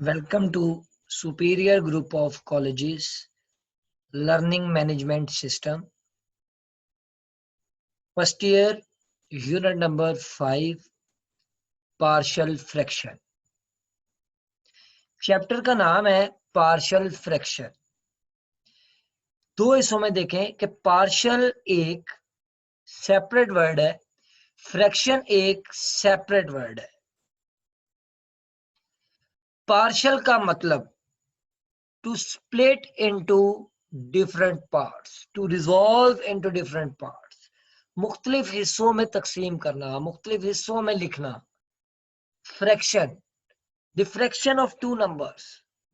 Welcome to Superior Group of Colleges Learning Management System. First year, unit number 5, Partial Fraction. Chapter का नाम है partial fraction. दो हिस्सों में देखें कि पार्शियल एक सेपरेट वर्ड है, फ्रैक्शन एक सेपरेट वर्ड है। पार्शियल का मतलब to split into different parts, to resolve into different parts, मुख्तलिफ हिस्सों में तकसीम करना, मुख्तलिफ हिस्सों में लिखना। Fraction, the fraction of two numbers,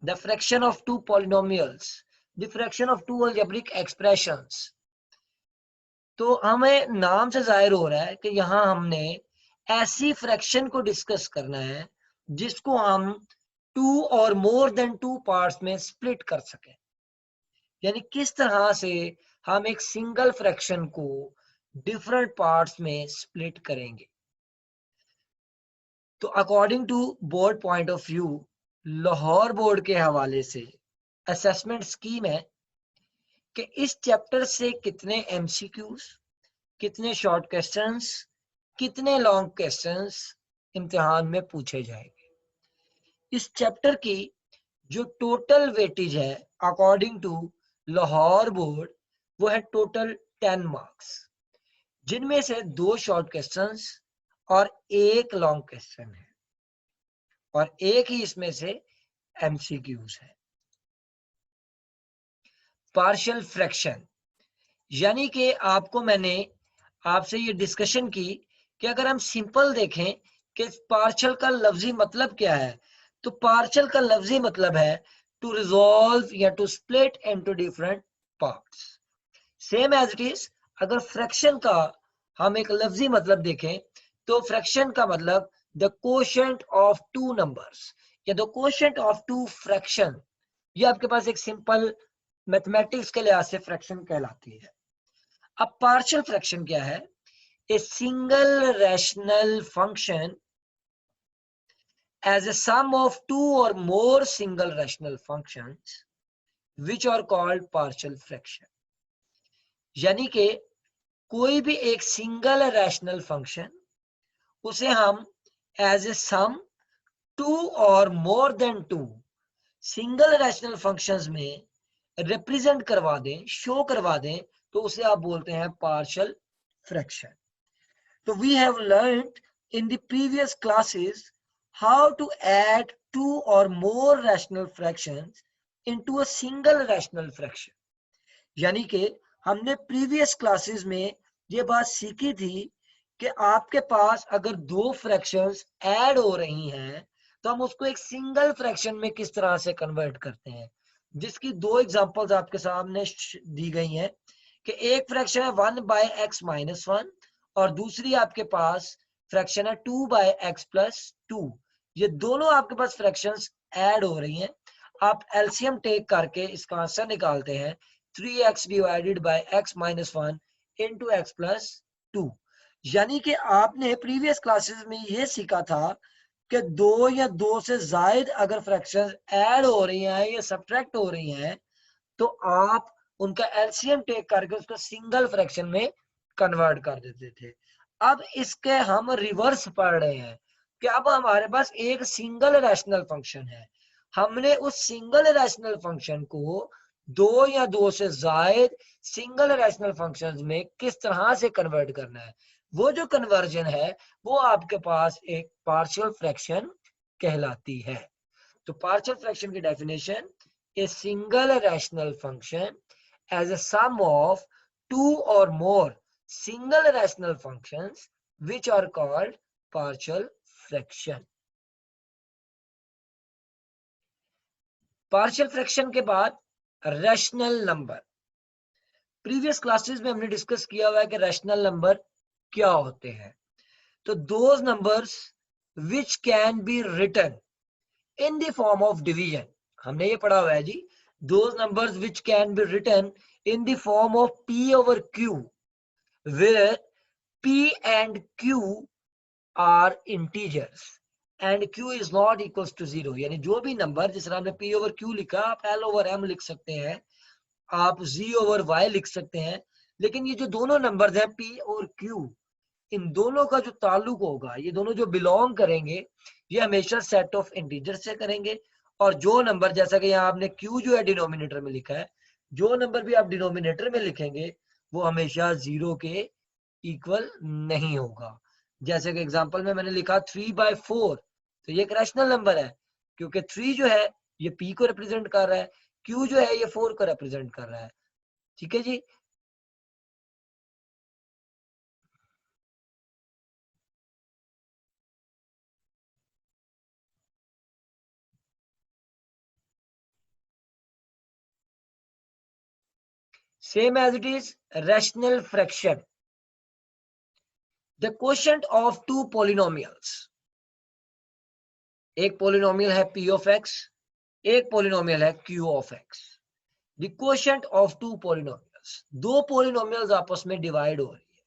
the fraction of two polynomials, the fraction of two algebraic expressions. तो हमें नाम से जाहिर हो रहा है कि यहाँ हमने ऐसी फ्रैक्शन को डिस्कस करना है जिसको हम टू और मोर देन टू पार्ट्स में स्प्लिट कर सकें। यानी किस तरह से हम एक सिंगल फ्रैक्शन को डिफरेंट पार्ट्स में स्प्लिट करेंगे। तो according to board point of view, Lahore board के हवाले से असेसमेंट स्कीम है कि इस चैप्टर से कितने एमसीक्यूज, कितने शॉर्ट क्वेश्चंस, कितने लॉन्ग क्वेश्चंस इम्तिहान में पूछे जाएंगे। इस चैप्टर की जो टोटल वेटेज है अकॉर्डिंग टू लाहौर बोर्ड, वो है टोटल 10 मार्क्स, जिनमें से 2 शॉर्ट क्वेश्चंस और 1 लॉन्ग क्वेश्चन है और एक ही इसमें से एमसीक्यूज है। पार्शियल फ्रैक्शन, यानी कि आपको मैंने आपसे ये डिस्कशन की कि अगर हम सिंपल देखें कि पार्शियल का लफ्जी मतलब क्या है, तो पार्शियल का लफ्जी मतलब है टू रिजॉल्व या to split into different parts. Same as it is अगर फ्रैक्शन का हम एक लफ्जी मतलब देखें तो फ्रैक्शन का मतलब the quotient of two numbers या the quotient of two fraction. ये आपके पास एक सिंपल मैथमेटिक्स के लिहाज से फ्रैक्शन कहलाती है। अब पार्शियल फ्रैक्शन क्या है? A single rational function as a sum of two or more single rational functions which are called partial fraction। यानी कि कोई भी एक सिंगल रैशनल फंक्शन, उसे हम एज ए सम टू और more than two single rational functions में represent करवा दें, शो करवा दें, तो उसे आप बोलते हैं पार्शियल फ्रैक्शन। तो we have learned in the previous classes how to add two or more rational fractions into a single rational fraction। यानी कि हमने प्रीवियस क्लासेस में ये बात सीखी थी कि आपके पास अगर 2 फ्रैक्शंस ऐड हो रही हैं तो हम उसको एक सिंगल फ्रैक्शन में किस तरह से कन्वर्ट करते हैं, जिसकी 2 एग्जांपल्स आपके सामने दी गई हैं कि एक फ्रैक्शन है 1/x-1 और दूसरी आपके पास फ्रैक्शन है 2/x+2। ये दोनों आपके पास फ्रैक्शंस ऐड हो रही हैं। आप एलसीएम टेक करके इसका आंसर निकालते हैं 3x divided by x-1 into x+2। यानी कि आपने प्रीवियस क्लासेस में ये सीखा था कि 2 या 2 से जायद अगर फ्रैक्शंस ऐड हो रही हैं या सब्ट्रैक्ट हो रही हैं तो आप उनका एलसीएम टेक करके उसको सिंगल फ्रैक्शन में कन्वर्ट कर देते थे। अब इसके हम रिवर्स पढ़ रहे हैं कि अब हमारे पास एक सिंगल रैशनल फंक्शन है, हमने उस सिंगल रैशनल फंक्शन को 2 या 2 से जायद सिंगल रैशनल फंक्शंस में किस तरह से कन्वर्ट करना है। वो जो कन्वर्जन है वो आपके पास एक पार्शियल फ्रैक्शन कहलाती है। तो पार्शियल फ्रैक्शन की definition, a single rational function as a sum of two or more single rational functions which are called partial fraction। Partial fraction के बाद रैशनल नंबर। प्रीवियस क्लासेस में हमने डिस्कस किया हुआ है कि रैशनल नंबर क्या होते हैं। तो those numbers which can be written in the form of division, हमने ये पढ़ा हुआ है जी, those numbers which can be written in the form of p over q where p and q are integers and Q is not equal to 0, यानी जो भी number, जिस तरह हमने पी ओवर क्यू लिखा, आप एल ओवर एम लिख सकते हैं, आप जी ओवर वाई लिख सकते हैं, लेकिन ये जो दोनों नंबर्स हैं पी और क्यू, इन दोनों का जो ताल्लुक होगा, ये दोनों जो बिलोंग करेंगे, ये हमेशा सेट ऑफ इंटीजर से करेंगे। और जो नंबर, जैसा कि यहाँ आपने क्यू जो है डिनोमिनेटर में लिखा है, जो नंबर भी आप डिनोमिनेटर में लिखेंगे वो हमेशा 0 के इक्वल नहीं होगा। जैसे कि एग्जांपल में मैंने लिखा 3/4, तो ये एक रैशनल नंबर है, क्योंकि 3 जो है ये पी को रिप्रेजेंट कर रहा है, क्यू जो है ये 4 को रिप्रेजेंट कर रहा है। ठीक है जी। Same as it is rational fraction. The quotient of two polynomials. एक polynomial है p of x, एक polynomial है q of x. The quotient of two polynomials. दो polynomials आपस में divide हो रही है,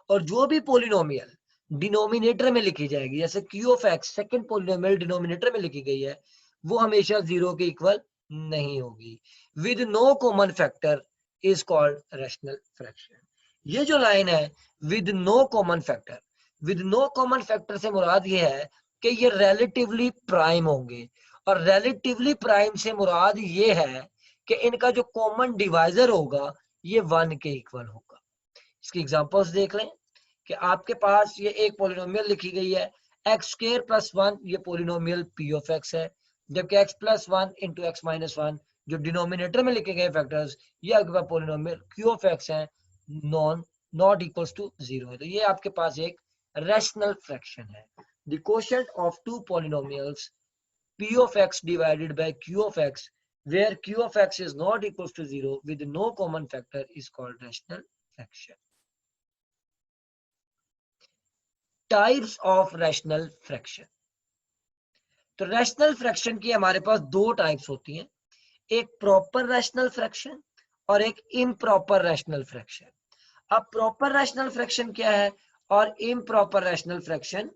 और जो भी polynomial डिनोमिनेटर में लिखी जाएगी, जैसे q of x second polynomial denominator में लिखी गई है, वो हमेशा 0 के इक्वल नहीं होगी. With no common factor is called rational fraction. ये जो लाइन है with no common factor, with no common factor से मुराद ये है कि ये रिलेटिवली प्राइम होंगे, और रिलेटिवली प्राइम से मुराद ये है कि इनका जो कॉमन डिवाइजर होगा ये 1 के इक्वल होगा. इसकी एग्जांपल्स देख लें कि आपके पास ये एक पॉलिनोमियल लिखी गई है x² + 1, ये पॉलिनोमियल p of x है, जबकि x + 1 × x - 1 जो डिनोमिनेटर में लिखे गए फैक्टर्स, ये आपके पास पॉलिनोमियल q of x है, नॉट इक्वल्स टू 0 है. तो ये आपके पास एक रैशनल फ्रैक्शन है. The quotient of two polynomials p of x divided by q of x, where q of x is not equals to 0 with no common factor, is called rational fraction. Types of rational fraction. तो rational fraction की हमारे पास दो types होती हैं, एक proper rational fraction और एक improper rational fraction. अब प्रॉपर रैशनल फ्रैक्शन क्या है और इम्प्रॉपर रैशनल फ्रैक्शन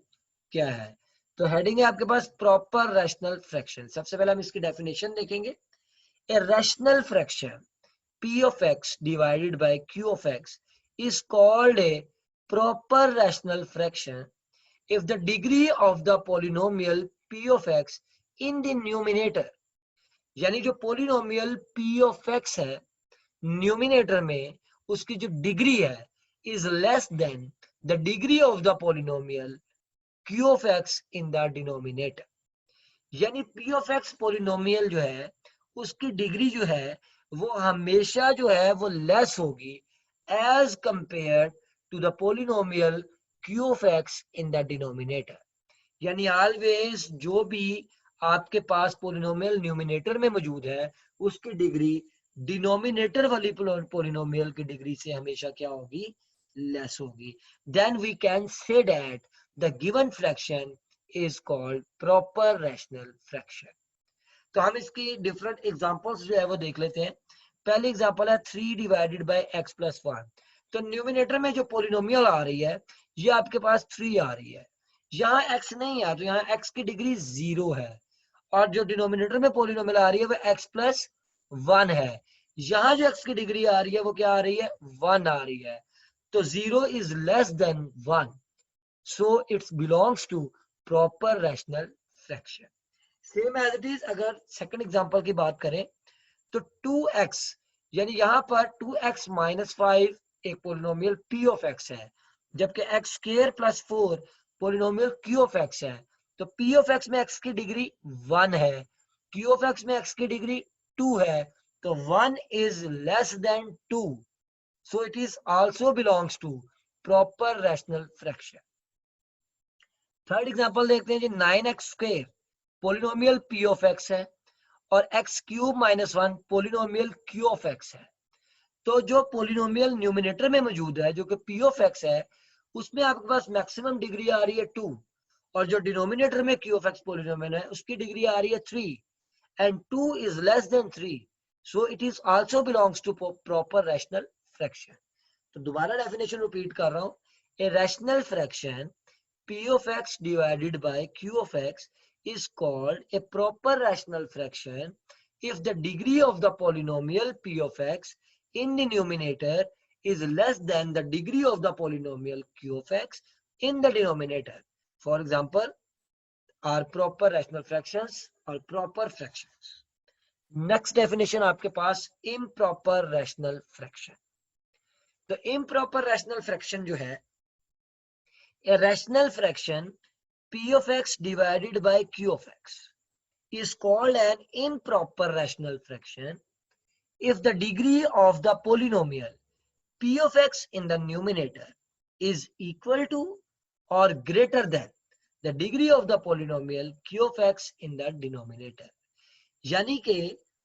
क्या है? तो हेडिंग है आपके पास प्रॉपर रैशनल फ्रैक्शन. सबसे पहले हम इसकी डेफिनेशन देखेंगे. A rational fraction p of x divided by q of x is called a proper rational fraction if the degree of the polynomial p of x in the numerator, यानी जो polynomial p of x है numerator में, उसकी जो degree है is less than the degree of the polynomial q of x in the denominator. यानी p of x polynomial जो है उसकी डिग्री जो है वो हमेशा जो है वो लेस होगी as compared to the polynomial q of x in the denominator. यानी ऑलवेज जो भी आपके पास पोलिनोमियल न्यूमिनेटर में मौजूद है उसकी डिग्री डिनोमिनेटर वाली पोलिनोमियल की डिग्री से हमेशा क्या होगी? लेस होगी. Then we can say that the given fraction is called proper rational fraction. तो हम इसकी डिफरेंट एग्जांपल्स जो है वो देख लेते हैं. पहली एग्जांपल है 3 डिवाइडेड बाय x + 1. तो न्यूमिनेटर में जो पोलिनोमियल आ रही है ये आपके पास 3 आ रही है, यहाँ x नहीं है तो यहाँ x की डिग्री 0 है, और जो डिनोमिनेटर में पोलिनोमियल आ रही है वो x + 1 है, यहाँ जो x की डिग्री आ रही है वो क्या आ रही है? 1 आ रही है. तो 0 is less than 1, so it's belongs to proper rational fraction. Same as it is अगर सेकंड एग्जांपल की बात करें तो 2x, यानी यहाँ पर 2x - 5 एक पोलिनोमियल p of x है, जबकि x² + 4 polynomial q of x है. तो p of x में x की डिग्री 1 है, q of x में x की डिग्री 2 है, तो 1 is less than 2, so it is also belongs to proper rational fraction. Third example देखते हैं जी. 9x² polynomial p of x है और x³ - 1 polynomial q of x है. तो जो पोलिनोमियल न्यूमिनेटर में मौजूद है जो कि p of x है उसमें आपके पास मैक्सिमम डिग्री आ रही है 2, और जो डिनोमिनेटर में q of x पोलिनोमियल है उसकी डिग्री आ रही है 3, and 2 is less than 3, so it is also belongs to proper rational fraction. तो दोबारा डेफिनेशन रिपीट कर रहा हूं. A rational fraction P of x divided by Q of x is called a proper rational fraction if the degree of the polynomial P of x in the numerator is less than the degree of the polynomial Q of x in the denominator. For example, are proper rational fractions or proper fractions. Next definition आपके पास improper rational fraction. तो improper rational fraction जो है, a rational fraction P of x divided by Q of x is called an improper rational fraction if the degree of the polynomial P of x in the numerator is equal to or greater than the degree of the polynomial Q of x in the denominator. यानी कि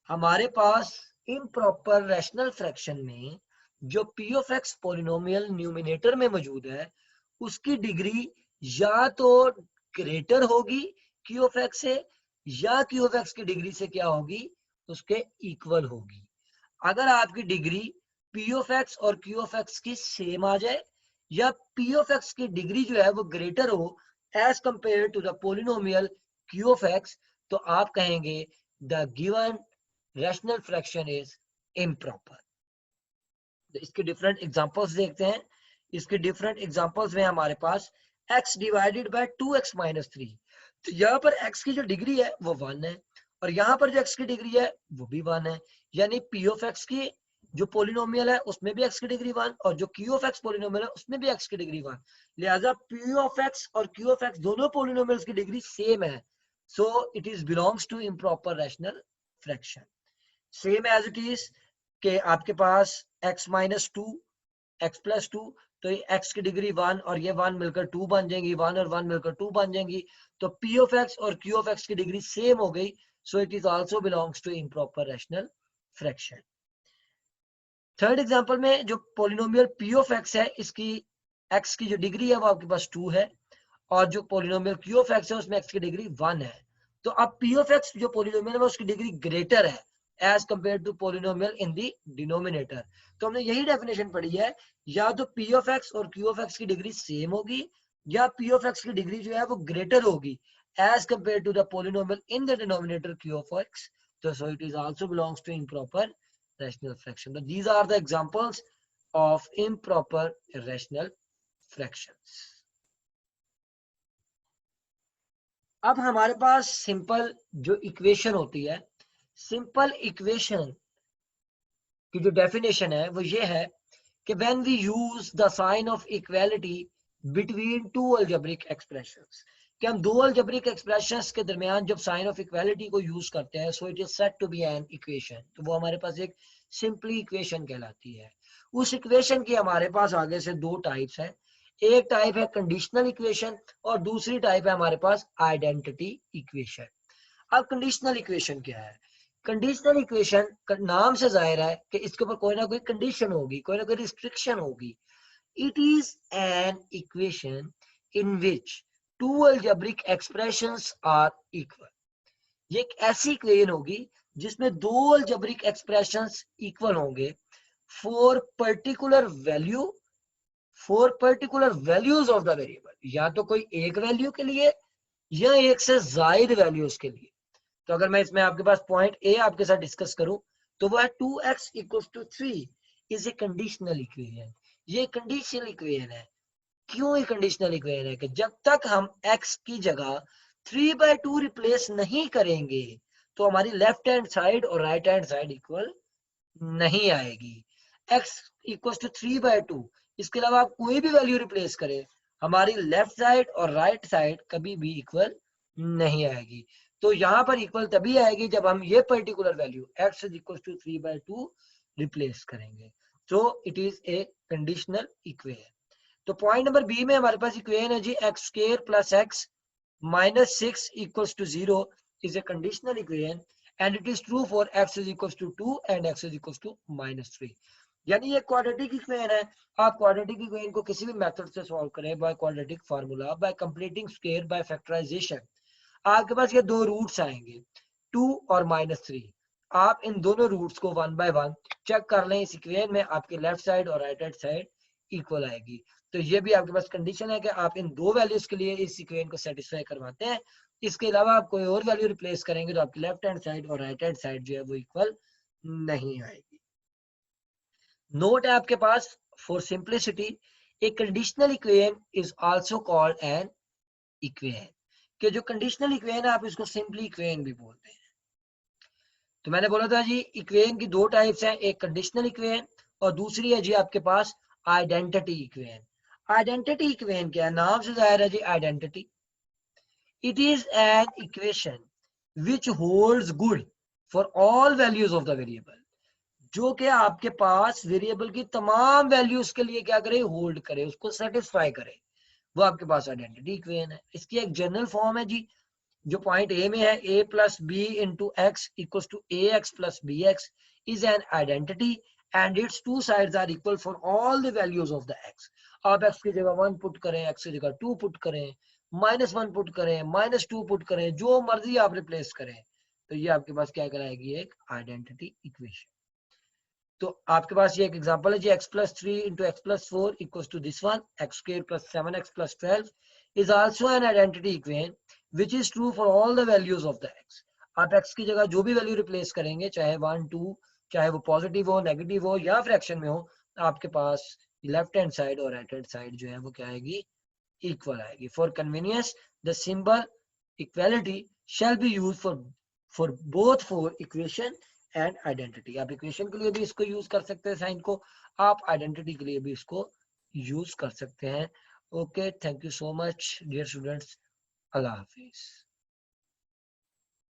हमारे पास improper rational fraction में जो P of x polynomial numerator में मौजूद है उसकी degree या तो ग्रेटर होगी Q of x से या Q of x की डिग्री से क्या होगी, उसके इक्वल होगी. अगर आपकी डिग्री P of x और Q of x की सेम आ जाए या P of x की डिग्री जो है वो ग्रेटर हो as compare to the polynomial Q of x, तो आप कहेंगे the given rational fraction is improper. इसके डिफरेंट एग्जांपल्स देखते हैं. इसके डिफरेंट एग्जांपल्स में हमारे पास x divided by 2x minus 3. तो यहाँ पर x की जो डिग्री है वो 1 है और यहाँ पर जो x की डिग्री है वो भी 1 है. यानी p of x की जो पोलिनोमियल है उसमें भी x की डिग्री 1 और जो q of x पोलिनोमियल है उसमें भी x की डिग्री 1. लिहाजा p of x और q of x दोनों पोलिनोमियल्स की डिग्री सेम है. So it is belongs to improper rational fraction. Same as it is कि आपके पास x minus 2, x plus 2, तो ये x की डिग्री 1 और ये 1 मिलकर 2 बन जाएंगी, 1 और 1 मिलकर 2 बन जाएंगी. तो p of x और q of x की डिग्री सेम हो गई. So it is also belongs to improper rational fraction. Third example में जो पोलिनोमियल p of x है इसकी x की जो डिग्री है वो आपके पास 2 है और जो पोलिनोमियल Q of x है उसमें x की डिग्री 1 है. तो अब P of x जो पोलिनोमियल है उसकी डिग्री ग्रेटर है as compare to polynomial in the denominator. तो हमने यही डेफिनेशन पढ़ी है, या तो P of x और Q of x की डिग्री सेम होगी या P of x की डिग्री जो है वो ग्रेटर होगी as compare to the polynomial in the denominator Q of x. तो so it is also belongs to improper rational fraction. So these are the examples of improper rational fractions. अब हमारे पास simple जो equation होती है, simple equation की जो definition है वो ये है कि when we use the sign of equality between two algebraic expressions, कि हम दो अलजेब्रिक एक्सप्रेशंस के दरमियान जब साइन ऑफ इक्वालिटी को यूज करते हैं, so it is said to be an equation. तो वो हमारे पास एक सिंपली इक्वेशन कहलाती है. उस इक्वेशन की हमारे पास आगे से दो टाइप्स हैं. एक टाइप है कंडीशनल इक्वेशन और दूसरी टाइप है हमारे पास आइडेंटिटी इक्वेशन. अब कंडीशनल इक्वेशन क्या है? कंडीशनल इक्वेशन नाम से जाहिर है कि इसके ऊपर कोई ना कोई कंडीशन होगी, कोई ना कोई रिस्ट्रिक्शन होगी. It is an equation in which two algebraic expressions are equal. ये एक ऐसी इक्वेशन होगी जिसमें दो अलजेब्रिक एक्सप्रेशंस इक्वल होंगे for particular values of the variable. या तो कोई एक वैल्यू के लिए या एक से ज्यादा वैल्यूज के लिए. तो अगर मैं इसमें आपके पास पॉइंट ए आपके साथ डिस्कस करूं तो वो है 2x equals to 3 is a conditional equation. ये कंडीशनल इक्वेशन है. क्यों ये कंडीशनल इक्वेशन है? कि जब तक हम x की जगह 3/2 रिप्लेस नहीं करेंगे तो हमारी लेफ्ट हैंड साइड और राइट हैंड साइड इक्वल नहीं आएगी. x इक्वल्स टू 3/2, इसके अलावा आप कोई भी वैल्यू रिप्लेस करें, हमारी लेफ्ट साइड और राइट साइड कभी भी इक्वल नहीं आएगी. तो यहाँ पर इक्वल तभी आएगी जब हम ये particular value x is equal to 3/2 replace करेंगे. तो it is a conditional equation. तो पॉइंट नंबर बी में हमारे पास इक्वेशन है जी x square plus x minus 6 equals to 0 is a conditional equation and it is true for x is equals to 2 and x is equals to -3. यानी ये quadratic equation है. आप quadratic equation को किसी भी मेथड से सॉल्व करें, by quadratic formula, by completing square, by factorization, आपके पास ये दो रूट्स आएंगे 2 और -3. आप इन दोनों रूट्स को 1 बाय 1 चेक कर लें. इस इक्वेशन में आपके लेफ्ट साइड और राइट हैंड साइड इक्वल आएगी. तो ये भी आपके पास कंडीशन है कि आप इन दो वैल्यूज के लिए इस इक्वेशन को सेटिस्फाई करवाते हैं। इसके अलावा आप कोई और वैल्यू रिप्लेस करेंगे तो आपकी लेफ्ट हैंड साइड और राइट हैंड साइड जो है वो इक्वल नहीं आएगी। नोट है आपके पास for simplicity, a conditional equation is also called an equation, कि जो कंडीशनल इक्वेशन है आप इसको सिंपली इक्वेशन भी बोलते हैं। तो मैंने बोला था जी इक्वेशन की दो टाइप्स हैं, एक कंडीशनल इक्वेशन और दूसरी है जी आपके पास आइडेंटिटी इक्वेशन। आइडेंटिटी इक्वेशन क्या है, नाम से जाहिर है जी identity. It is an equation which holds good for all values of the variable, जो कि आपके पास वेरिएबल की तमाम वैल्यूज के लिए क्या करे, होल्ड करे, उसको सेटिस्फाई करे, वो आपके पास आइडेंटिटी इक्वेशन है। इसकी एक जनरल फॉर्म है जी, जो पॉइंट ए में है, a plus B into X equal to A X plus B X is an identity and it's two sides are equal for all the values of the X. आप X की जगह 1 put करें, x की जगह 2 put करें, -1 put करें, -2 put करें, जो मर्जी आप रिप्लेस करें, तो ये आपके पास क्या कराएगी, एक आइडेंटिटी इक्वेशन। तो आपके पास ये एक एग्जांपल है जी, x plus 3 into X plus 4 equals to this one, x square plus 7x plus 12 is also an identity equation which is true for all the values of the x। आप x की जगह जो भी value replace करेंगे, चाहे 1 2, चाहे वो positive हो, नेगेटिव हो या फ्रैक्शन में हो, आपके पास लेफ्ट हैंड साइड और राइट हैंड साइड जो है वो क्या आएगी, इक्वल आएगी। For convenience the symbol equality shall be use for both for equation and identity. आप इक्वेशन के लिए भी इसको यूज कर सकते हैं साइन को, आप आइडेंटिटी के लिए भी इसको यूज कर सकते हैं। Okay, thank you so much dear students, अल्लाह हाफिज।